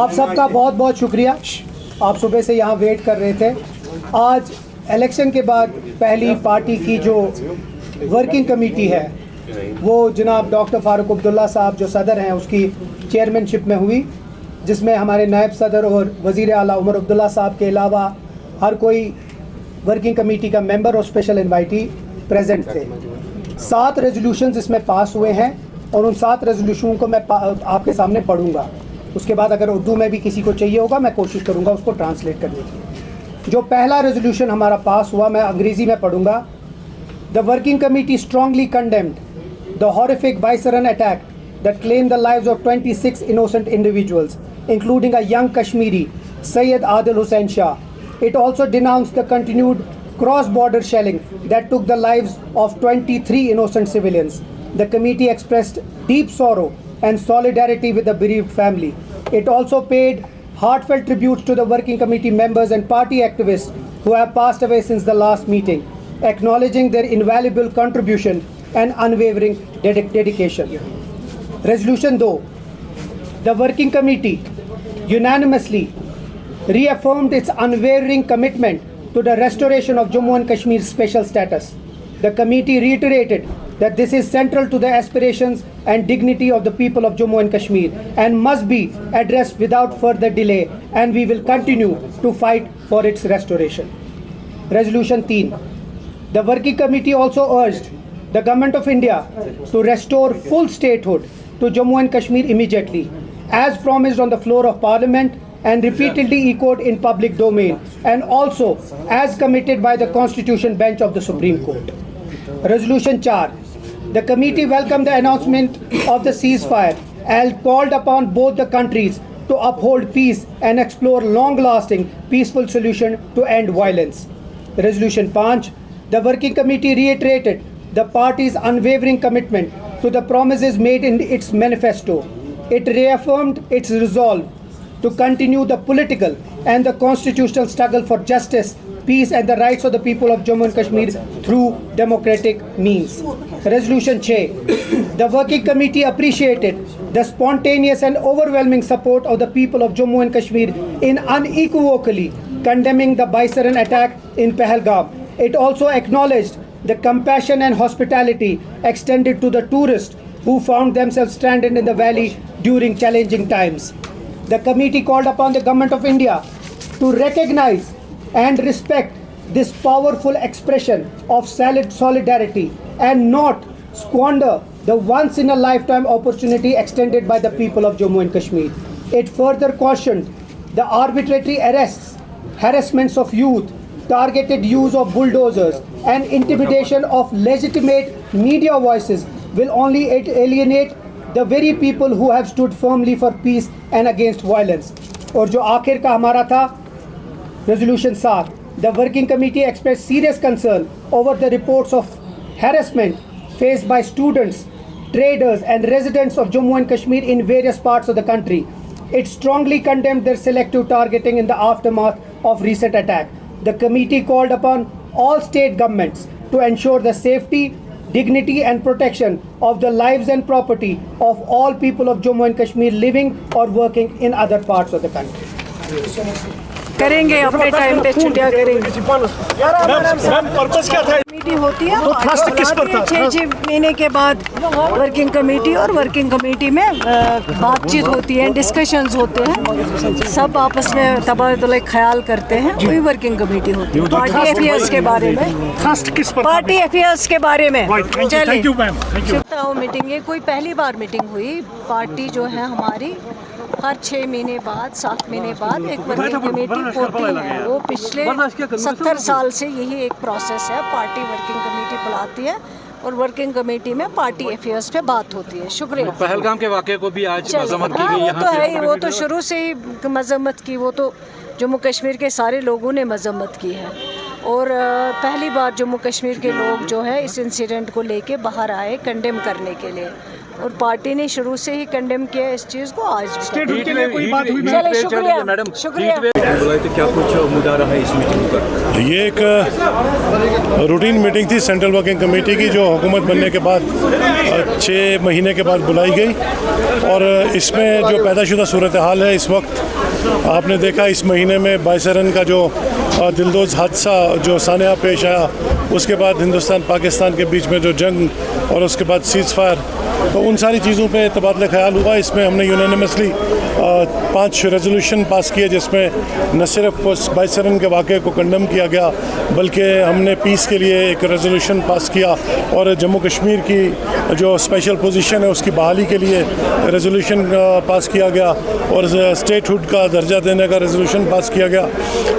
आप सबका बहुत बहुत शुक्रिया। आप सुबह से यहाँ वेट कर रहे थे। आज इलेक्शन के बाद पहली पार्टी की जो वर्किंग कमेटी है वो जनाब डॉक्टर फारूक अब्दुल्ला साहब जो सदर हैं उसकी चेयरमैनशिप में हुई, जिसमें हमारे नायब सदर और वज़ीर आला उमर अब्दुल्ला साहब के अलावा हर कोई वर्किंग कमेटी का मेंबर और स्पेशल इन्वाइटी प्रेजेंट थे। 7 रेजोल्यूशंस इसमें पास हुए हैं और उन 7 रेजोल्यूशन को मैं आपके सामने पढ़ूंगा। उसके बाद अगर उर्दू में भी किसी को चाहिए होगा मैं कोशिश करूंगा उसको ट्रांसलेट करने की। जो पहला रेजोल्यूशन हमारा पास हुआ मैं अंग्रेज़ी में पढ़ूंगा। The working committee strongly condemned the horrific Baisaran attack that claimed the lives of 26 innocent individuals, including a young Kashmiri, Syed Adil Hussain Shah. It also denounced the continued cross-border shelling that took the lives of 23 innocent civilians. The committee expressed deep sorrow and solidarity with the bereaved family. It also paid heartfelt tributes to the working committee members and party activists who have passed away since the last meeting, acknowledging their invaluable contribution and unwavering dedication. Resolution 2. The working committee unanimously reaffirmed its unwavering commitment to the restoration of Jammu and Kashmir's special status. The committee reiterated that this is central to the aspirations and dignity of the people of Jammu and Kashmir and must be addressed without further delay, and we will continue to fight for its restoration. Resolution 3. The working committee also urged the Government of India to restore full statehood to Jammu and Kashmir immediately, as promised on the floor of Parliament and repeatedly echoed in public domain, and also as committed by the Constitution Bench of the Supreme Court. Resolution 4. The committee welcomed the announcement of the ceasefire and called upon both the countries to uphold peace and explore long-lasting peaceful solution to end violence. Resolution 5. The working committee reiterated the party's unwavering commitment to the promises made in its manifesto. It reaffirmed its resolve to continue the political and the constitutional struggle for justice, peace and the rights of the people of Jammu and Kashmir through democratic means. Resolution 6. The working committee appreciated the spontaneous and overwhelming support of the people of Jammu and Kashmir in unequivocally condemning the Baisaran attack in Pahalgam. It also acknowledged the compassion and hospitality extended to the tourists who found themselves stranded in the valley during challenging times. The committee called upon the Government of India to recognize and respect this powerful expression of solidarity and not squander the once-in-a-lifetime opportunity extended by the people of Jammu and Kashmir. It further cautioned the arbitrary arrests, harassments of youth, targeted use of bulldozers and intimidation of legitimate media voices will only alienate the very people who have stood firmly for peace and against violence. और जो आखिर का हमारा था resolution 7. The working committee expressed serious concern over the reports of harassment faced by students, traders and residents of Jammu and Kashmir in various parts of the country. It strongly condemned their selective targeting in the aftermath of recent attack. The committee called upon all state governments to ensure the safety, dignity and protection of the lives and property of all people of Jammu and Kashmir living or working in other parts of the country. करेंगे अपने time पे छुट्टियां करेंगे। Purpose क्या था? Committee होती है तो ट्रस्ट किस पर था? 6 महीने के बाद वर्किंग कमेटी, और वर्किंग कमेटी में बातचीत होती है, डिस्कशंस होते हैं, सब आपस में तबादला ख्याल करते हैं, वही वर्किंग कमेटी होती है। पार्टी अफेयर्स के बारे में, ट्रस्ट किस पर? पार्टी अफेयर्स के बारे में थैंक यू मैम। मीटिंग है, कोई पहली बार मीटिंग हुई। पार्टी जो है हमारी हर 6 महीने बाद, 7 महीने बाद एक वर्किंग कमेटी होती है। वो पिछले 70 साल से यही एक प्रोसेस है। पार्टी वर्किंग कमेटी बुलाती है और वर्किंग कमेटी में पार्टी अफेयर्स पे बात होती है। शुक्रिया। पहलगाम के वाक़े को भी आज मजम्मत की गई। वो तो है, वो तो शुरू से ही मजम्मत की, वो तो जम्मू कश्मीर के सारे लोगों ने मजम्मत की है। और पहली बार जम्मू कश्मीर के लोग जो है इस इंसिडेंट को लेके बाहर आए कंडेम करने के लिए। और पार्टी ने शुरू से ही कंडेम किया इस चीज़ को। आज भी स्टेटहुड के लिए कोई बात हुई मैम? चले, शुक्रिया मैडम, शुक्रिया। तो क्या कुछ मुद्दा रहा है इस मीटिंग का? ये एक रूटीन मीटिंग थी सेंट्रल वर्किंग कमेटी की, जो हुकूमत बनने के बाद 6 महीने के बाद बुलाई गई। और इसमें जो पैदाशुदा सूरत हाल है इस वक्त, आपने देखा इस महीने में बाइसरन का जो दिलदोज हादसा जो सानिया पेश आया, उसके बाद हिंदुस्तान पाकिस्तान के बीच में जो जंग और उसके बाद सीज़ फायर, तो उन सारी चीज़ों पे तबादला ख्याल हुआ। इसमें हमने यूनानिमसली 5 रेजोल्यूशन पास किए, जिसमें न सिर्फ उस बाइसरन के वाक़े को कंडम किया गया, बल्कि हमने पीस के लिए एक रेजोल्यूशन पास किया और जम्मू कश्मीर की जो स्पेशल पोजीशन है उसकी बहाली के लिए रेजोल्यूशन पास किया गया और स्टेटहुड का दर्जा देने का रेजोल्यूशन पास किया गया।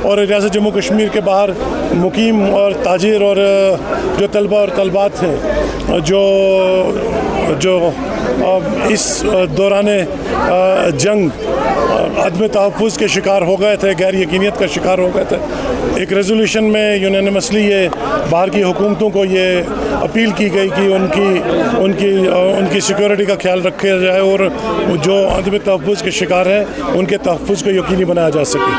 और रियासत जम्मू कश्मीर के बाहर मुकीम और ताजिर और जो तलबा और तलबात हैं जो इस दौरान जंग अदम तहफ़्फ़ुज़ के शिकार हो गए थे, गैर यकीनियत का शिकार हो गए थे, एक रेजोल्यूशन में यूनानिमसली ये बाहर की हुकूमतों को ये अपील की गई कि उनकी सिक्योरिटी का ख्याल रखा जाए और जो अदम तहफ़्फ़ुज़ के शिकार हैं उनके तहफ़्फ़ुज़ को यकीनी बनाया जा सके।